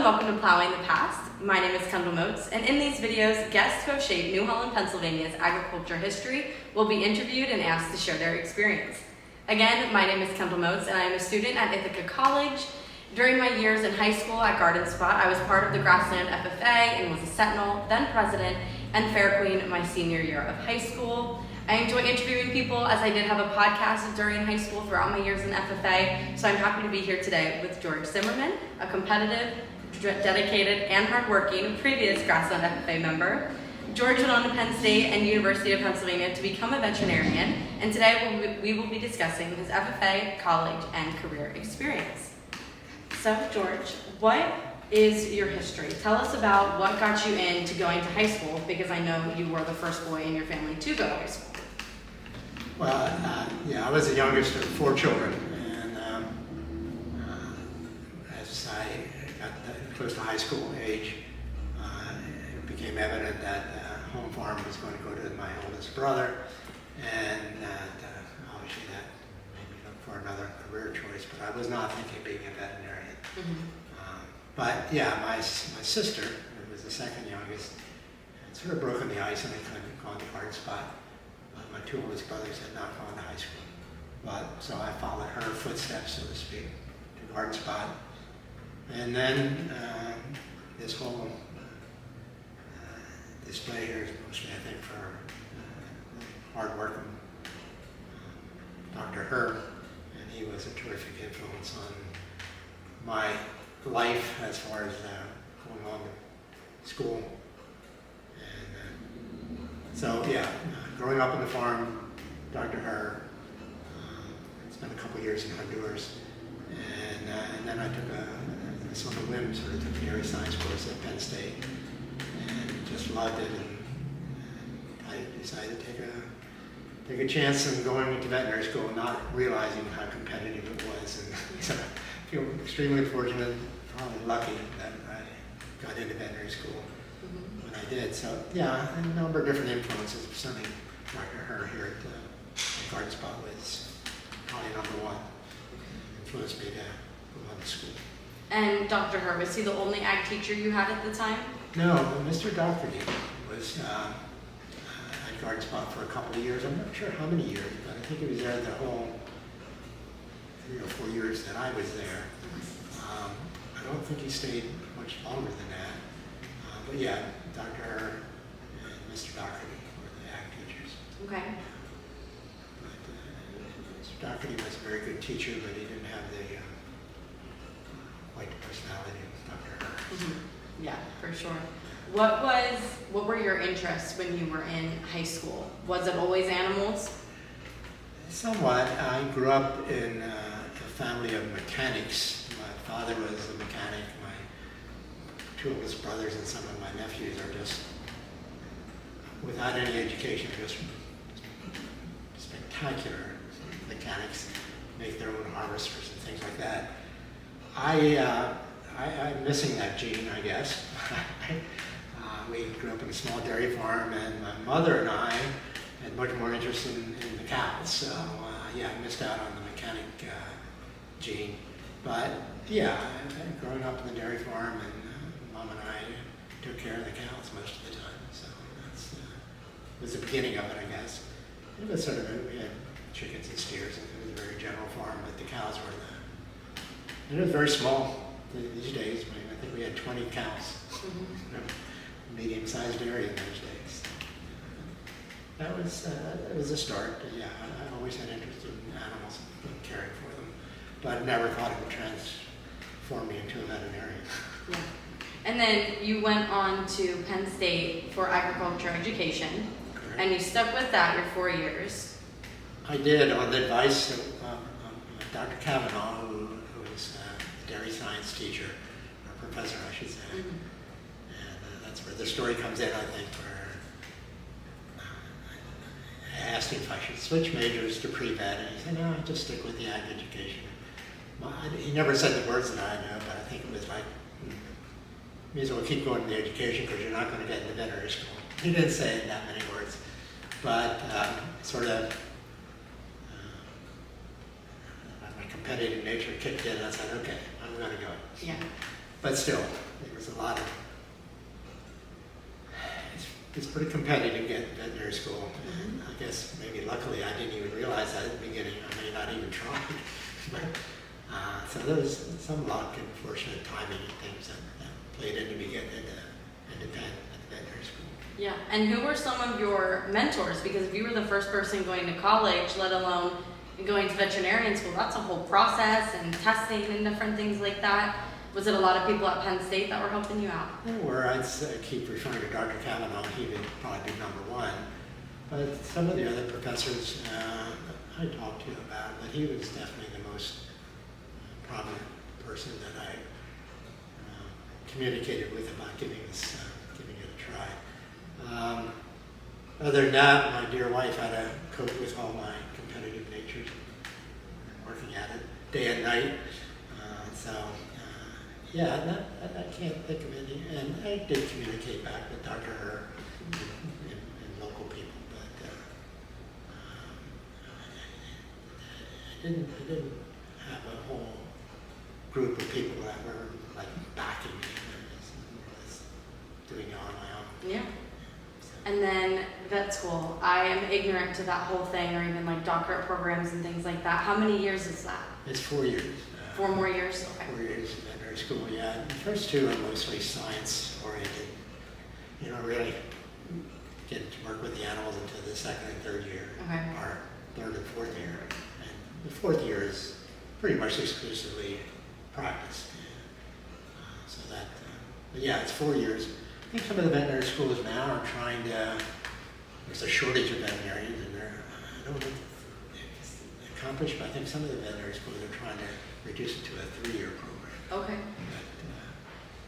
and welcome to Plowing the Past. My name is Kendall Motes, and in these videos, guests who have shaped New Holland, Pennsylvania's agriculture history will be interviewed and asked to share their experience. Again, my name is Kendall Motes, and I am a student at Ithaca College. During my years in high school at Garden Spot, I was part of the Grassland FFA and was a Sentinel, then president, and Fair Queen my senior year of high school. I enjoy interviewing people, as I did have a podcast during high school throughout my years in FFA, so I'm happy to be here today with George Zimmerman, a competitive, dedicated, and hardworking previous Grassland FFA member. George went on to Penn State and University of Pennsylvania to become a veterinarian, and today we will be discussing his FFA, college, and career experience. So, George, what is your history? Tell us about what got you into going to high school, because I know you were the first boy in your family to go to high school. Well, I was the youngest of 4 children, and as I got close to high school age, it became evident that home farm was going to go to my oldest brother, and obviously that made me look for another career choice, but I was not thinking of being a veterinarian. But yeah, my sister, who was the second youngest, had sort of broken the ice and I kind of gone to Garden Spot. My 2 oldest brothers had not gone to high school, so I followed her footsteps, so to speak, to Garden Spot. And then this whole display here is mostly, I think, for hard-working Dr. Herb, and he was a terrific influence on my life as far as going on to school. And so, growing up on the farm, Dr. Herb, spent a couple years in Honduras, and then I took on a whim, sort of took a dairy science course at Penn State, and just loved it, and I decided to take a chance in going into veterinary school, not realizing how competitive it was, and so I feel extremely fortunate, probably lucky that I got into veterinary school when I did. So a number of different influences. Certainly Dr. Herr here at Garden Spot was probably number one. Influenced me to go on to school. And Dr. Herb, was he the only ag teacher you had at the time? No, Mr. Doherty was at Garden Spot for a couple of years. I'm not sure how many years, but I think he was there the whole 3 or 4 years that I was there. I don't think he stayed much longer than that. But Dr. Herr and Mr. Doherty were the ag teachers. Okay. Mr. Doherty was a very good teacher, but he didn't have the quite the personality of Dr. Herr. Yeah, for sure. What were your interests when you were in high school? Was it always animals? Somewhat. I grew up in a family of mechanics. My father was a mechanic. My 2 oldest brothers and some of my nephews are just, without any education, just spectacular mechanics, make their own harvesters and things like that. I'm missing that gene, I guess. We grew up in a small dairy farm, and my mother and I had much more interest in the cows. So I missed out on the mechanic gene. But growing up in the dairy farm, and Mom and I took care of the cows most of the time. So that was the beginning of it, I guess. It was sort of, we had chickens and steers, and it was a very general farm, but the cows were and it was very small these days. I think we had 20 cows. Medium-sized area in those days. That was a start. I always had interest in animals and caring for them, but I never thought it would transform me into a veterinarian. Yeah. And then you went on to Penn State for agriculture education. Correct. And you stuck with that your 4 years. I did, on the advice of Dr. Kavanaugh, who was a dairy science teacher, or professor, I should say. That's where the story comes in, I think, where I asked him if I should switch majors to pre-vet, and he said, no, just stick with the ag education. He never said the words that I know, but I think it was like, may as well keep going to the education because you're not going to get into veterinary school. He didn't say it in that many words, but sort of my competitive nature kicked in, and I said, okay, I'm going to go. Yeah. but still, there was a lot of, it's pretty competitive getting veterinary school. And I guess maybe luckily I didn't even realize that at the beginning. I may not even try. But, so there was some luck and fortunate timing and things that played into me getting into veterinary school. Yeah, and who were some of your mentors? Because if you were the first person going to college, let alone going to veterinarian school, that's a whole process and testing and different things like that. Was it a lot of people at Penn State that were helping you out? There were. I'd keep referring to Dr. Kavanaugh. He would probably be number one. But some of the other professors I talked to about, but he was definitely the most prominent person that I communicated with about giving it a try. Other than that, my dear wife had to cope with all my competitive natures, working at it day and night. Yeah, I can't think of any, and I did communicate back with Dr. Herr and local people, but I didn't have a whole group of people that were like backing me. I was doing it on my own. Yeah. And then vet school. I am ignorant to that whole thing, or even like doctorate programs and things like that. How many years is that? It's 4 years. 4 more years? Okay. 4 years in veterinary school, yeah. The first 2 are mostly science-oriented. You don't really get to work with the animals until the 2nd and 3rd year, Okay. or 3rd and 4th year. And the 4th year is pretty much exclusively practice. But yeah, it's 4 years. I think some of the veterinary schools now are trying to, there's a shortage of veterinarians, and I don't know if it's accomplished, but I think some of the veterinary schools are trying to reduce it to a 3-year program. Okay. But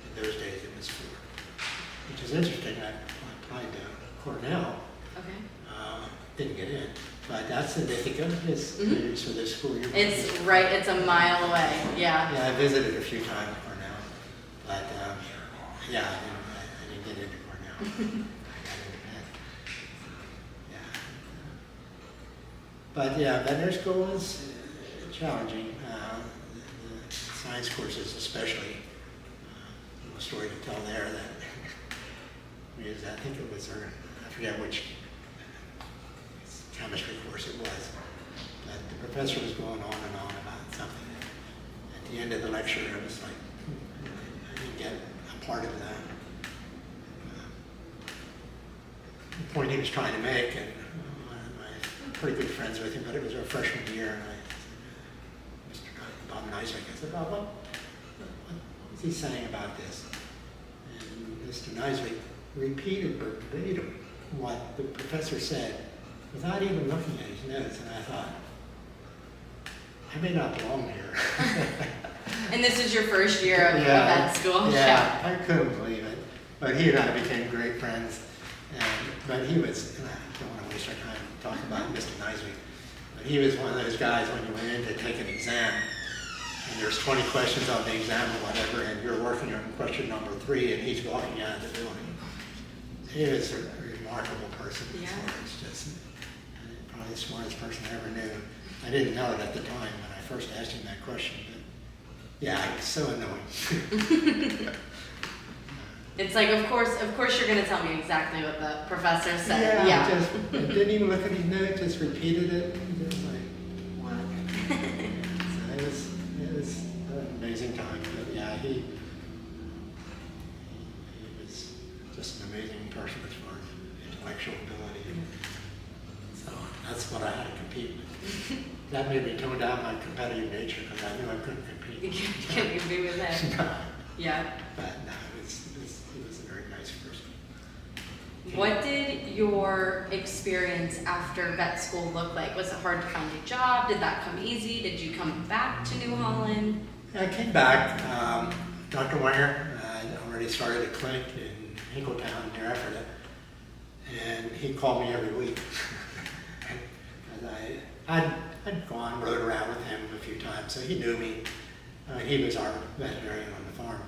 in those days it was 4, which is interesting. I applied to Cornell. Okay. Didn't get in, but that's in Ithaca. It's 3 years for this school year. It's right. It's a mile away. Yeah. Yeah, I visited a few times Cornell, but yeah, I didn't get into Cornell. I got into Penn. Yeah. But yeah, veterinary school is challenging. The science courses especially, a little story to tell there that is, I think it was I forget which chemistry course it was, but the professor was going on and on about something. At the end of the lecture, it was like, I didn't get a part of that. The point he was trying to make, and I'm pretty good friends with him, but it was our freshman year, and I said, Mr. Bob Neiswick, I said, Bob, what was he saying about this? And Mr. Neiswick repeated verbatim what the professor said without even looking at his notes, and I thought, I may not belong here. And this is your first year of vet school? Yeah, I couldn't believe it. But he and I became great friends. But he was, and I don't want to waste our time talking about Mr. Neiswick, but he was one of those guys when you went in to take an exam, and there's 20 questions on the exam or whatever, and you're working on question number 3, and he's walking out of the building. He was a remarkable person. Yeah. It's just probably the smartest person I ever knew. I didn't know it at the time when I first asked him that question, but yeah, it was so annoying. It's like, of course you're going to tell me exactly what the professor said. Yeah. Just didn't even look at his note, just repeated it. And just like, what? So it was an amazing time. But yeah, he was just an amazing person as far as intellectual ability. So that's what I had to compete with. That made me tone down my competitive nature because I knew I couldn't compete. You can't compete with him. No. Yeah. But no, it was a very nice person. What did your experience after vet school look like? Was it hard to find a job? Did that come easy? Did you come back to New Holland? I came back. Dr. Wenger had already started a clinic in Hinkletown near Ephrata, and he called me every week. And I'd gone, rode around with him a few times, so he knew me. He was our veterinarian on the farm,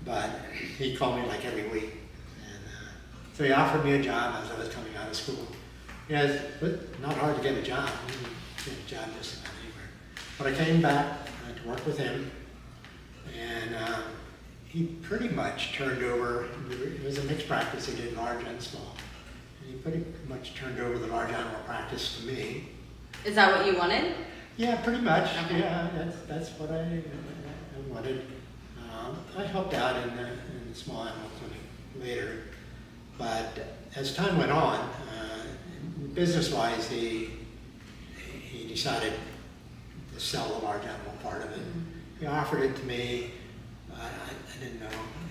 but he called me like every week. And so he offered me a job as I was coming out of school. Yeah, it's not hard to get a job. You can get a job just about anywhere. But I came back to work with him, and he pretty much turned over, it was a mixed practice, he did large and small. And he pretty much turned over the large animal practice to me. Is that what you wanted? Yeah, pretty much. Okay. Yeah, that's what I wanted. I helped out in the small animal clinic later, but as time went on, business-wise, he decided to sell the large animal part of it. He offered it to me, but I didn't know.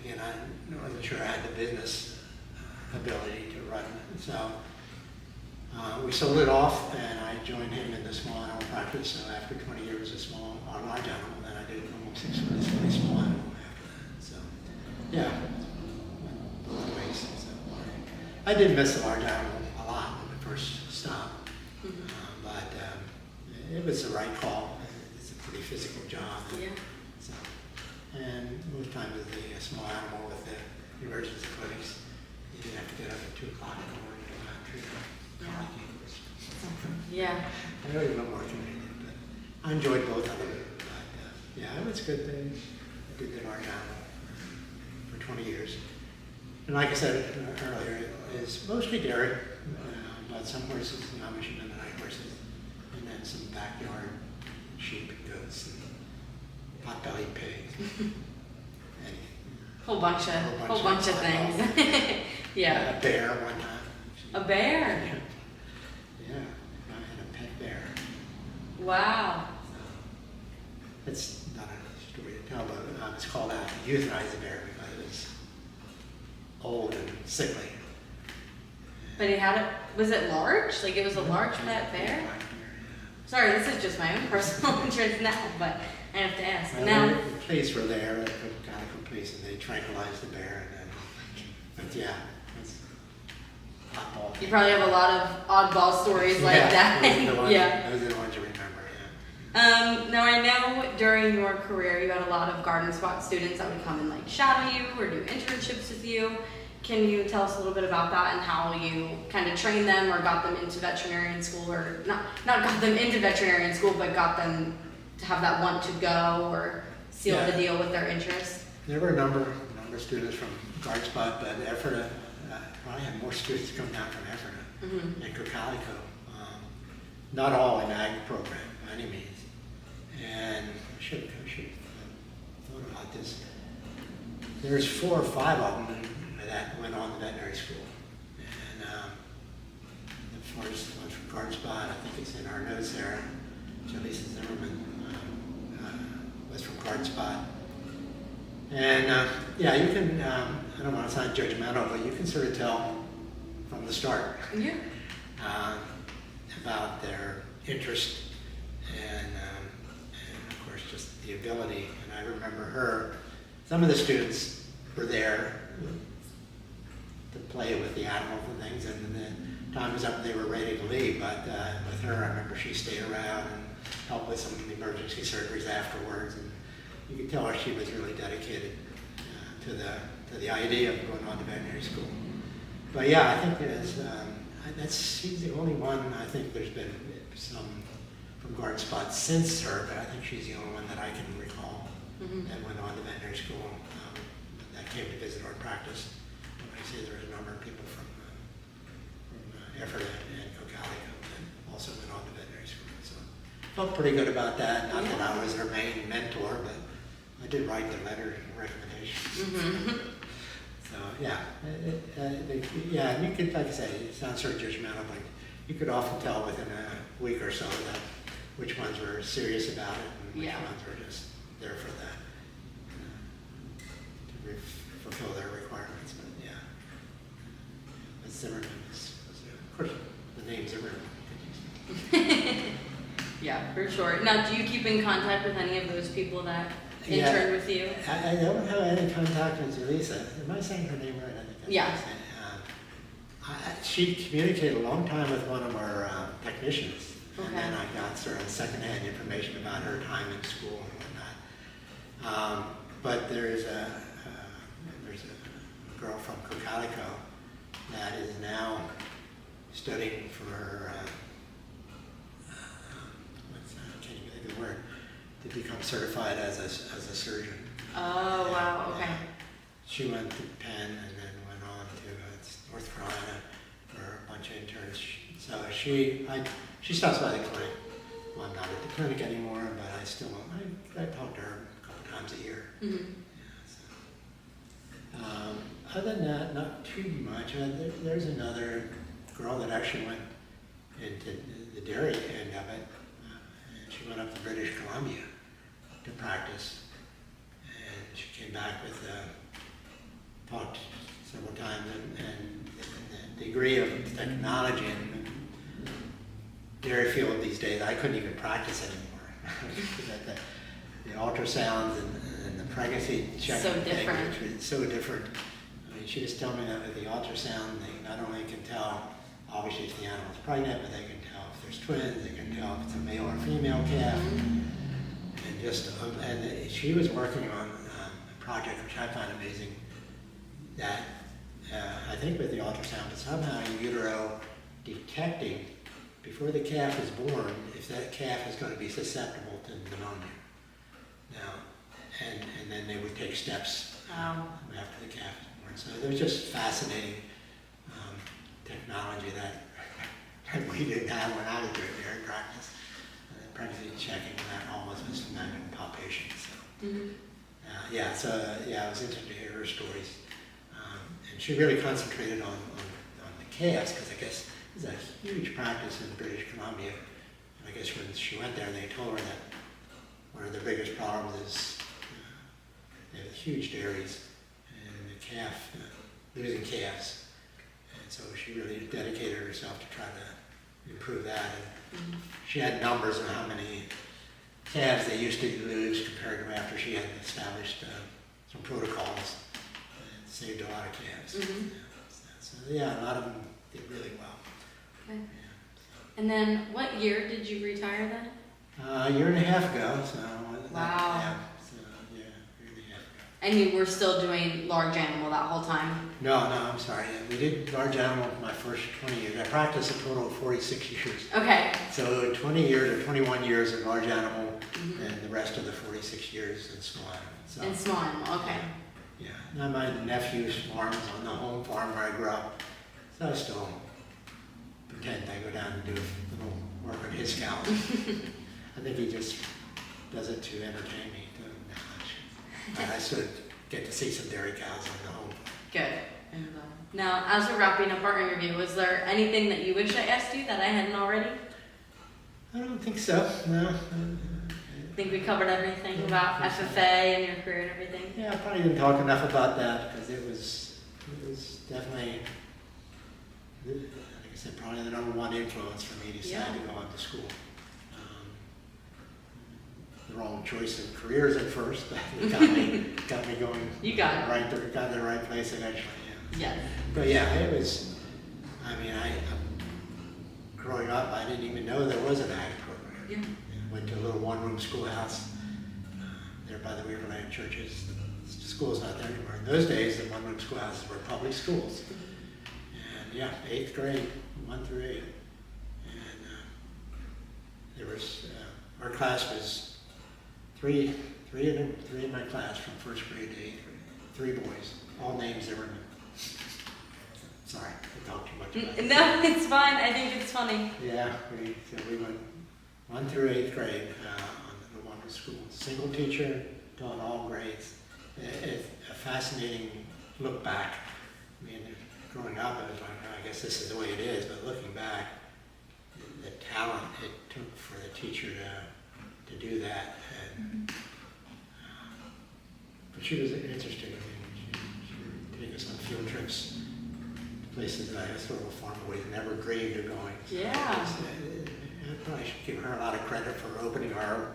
Again, I wasn't sure I had the business ability to run it. So we sold it off, and I joined him in the small animal practice. So after 20 years of large animal, then I did almost 6 years of small animal after that. So yeah, went both ways. So I did miss the large animal a lot when we first stopped, but it was the right call. It's a pretty physical job. Yeah. So, and most times with the small animal with the emergency clinics, you didn't have to get up at 2 o'clock in the morning to go out and treat them. Yeah. I know even more convenient, but I enjoyed both of them. But yeah, it was a good thing. I did the large animal for 20 years. And like I said earlier, it's mostly dairy, but some horses, Amish and Mennonite horses, and then some backyard sheep and goats and pot-bellied pigs. And Whole bunch of things. Yeah. a bear one time. A bear? Yeah, I had a pet bear. Wow. It's not a story to tell, but I was called out to euthanize the bear because it was old and sickly. But it had was it large? Like it was a large pet bear? Sorry, this is just my own personal interest now, but I have to ask. Well, Now, the police were there, the Calico police, and they tranquilized the bear. And then, but yeah, it's oddball. you probably have a lot of oddball stories like that. Those are the ones, Yeah. those are the ones you remember, yeah. Now I know during your career you had a lot of garden spot students that would come and like shadow you or do internships with you. Can you tell us a little bit about that and how you kind of trained them or got them into veterinarian school, or not got them into veterinarian school, but got them to have that want to go or seal the deal with their interest? There were a number of students from Guard Spot, but Ephrata, probably had more students come down from Ephrata and Cocalico. Not all in ag program by any means. And I should have thought about this. There's 4 or 5 of them that went on the veterinary school. And the first one from Guard Spot, I think it's in our notes there, Lisa Zimmerman was from Guard Spot. And yeah, you can, I don't want to sound judgmental, but you can sort of tell from the start about their interest and of course just the ability. And I remember some of the students were there to play with the animals and things, and then time was up and they were ready to leave, but with her I remember she stayed around and helped with some emergency surgeries afterwards, and you could tell her she was really dedicated to the idea of going on to veterinary school. But yeah, I think she's the only one. I think there's been some from Guard Spot since her, but I think she's the only one that I can recall that went on to veterinary school that came to visit our practice. I see there's a number of people from Ephrata and Cocalico that also went on to veterinary school. So felt pretty good about that. Not that I was her main mentor, but I did write the letter of recommendation. So yeah, yeah, and you could, like I say, it sounds sort of judgmental, but you could often tell within a week or so that which ones were serious about it and which ones were just there for that to fulfill their requirements. But yeah, but Zimmerman was of course the name Zimmerman. Yeah, for sure. Now, do you keep in contact with any of those people that interned with you? I don't have any contact with Lisa. Am I saying her name right? I think that's yeah. What I'm saying. She communicated a long time with one of our technicians, and then I got sort of secondhand information about her time in school and whatnot. But there's a girl from Cocalico that is now studying for her, I can't even think of the word, to become certified as a surgeon. Oh, wow, okay. She went to Penn and then went on to North Carolina for a bunch of interns. So she stops by the clinic. Well, I'm not at the clinic anymore, but I talk to her a couple times a year. Mm-hmm. Yeah, so. Other than that, not too much. There's another girl that actually went into the dairy end of it. And she went up to British Columbia to practice. And she came back with talked several times, and the degree of technology in the dairy field these days, I couldn't even practice anymore. the ultrasounds and the pregnancy checking so different. thing, which was so different. I mean, she just told me that with the ultrasound, they not only can tell, obviously, if the animal's pregnant, but they can tell if there's twins, they can tell if it's a male or female calf. And she was working on a project which I find amazing, that I think with the ultrasound, somehow in utero detecting before the calf is born if that calf is going to be susceptible to pneumonia. Now, and then they would take steps after the calf is born. So it was just fascinating technology that we didn't have when I was doing dairy practice. Pregnancy checking, that almost was imagine palpation. So, I was interested to hear her stories. And she really concentrated on the calves, because I guess it's a huge practice in British Columbia. And I guess when she went there, they told her that one of their biggest problems is they have huge dairies and the calf, losing calves. And so she really dedicated herself to try to improve that. And she had numbers on how many calves they used to lose compared to after she had established some protocols and saved a lot of calves. Mm-hmm. A lot of them did really well. Okay. Yeah. And then what year did you retire then? A year and a half ago. So wow. A year and a half ago. And you were still doing large animal that whole time? No, I'm sorry. We did large animal for my first 20 years. I practiced a total of 46 years. Okay. So 20 years or 21 years in large animal, and the rest of the 46 years in small animal. So, in small animal, okay. Yeah. Now my nephew's farm is on the home farm where I grew up. So I still pretend I go down and do a little work on his cows. I think he just does it to entertain me. I still get to see some dairy cows on the home farm. Good. Now, as we're wrapping up our interview, was there anything that you wish I asked you that I hadn't already? I don't think so, no. I think we covered everything about FFA and your career and everything. Yeah, I probably didn't talk enough about that because it was definitely, like I said, probably the number one influence for me to decide to go on to school. The wrong choice of careers at first, but it got me going. You got it. Got in the right place eventually. Yeah. Yes. But yeah, it was. I mean, growing up, I didn't even know there was an ag program. Yeah. I went to a little one-room schoolhouse there by the Weaverland churches. The school's not there anymore. In those days, the one-room schoolhouses were public schools. And yeah, 8th grade, 1 through 8, and there was our class was. Three in my class from 1st grade to 8th grade. 3 boys, all named Zimmerman. Sorry, I talked too much about it. No, it's fine. I think it's funny. Yeah, we went 1 through 8th grade on the one school. Single teacher, taught all grades. A fascinating look back. I mean, growing up, I was like, oh, I guess this is the way it is. But looking back, the talent it took for the teacher to do that. But she was interesting. I mean, she would take us on field trips to places that I sort of farm away never dreamed of going. Yeah. I probably should give her a lot of credit for opening our,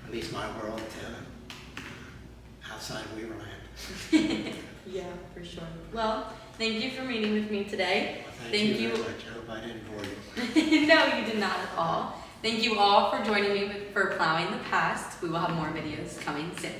at least my world, to outside Weaverland. Yeah, for sure. Well, thank you for meeting with me today. Well, thank you very much. I hope I didn't bore you. No, you did not at all. Thank you all for joining me for Plowing the Past. We will have more videos coming soon.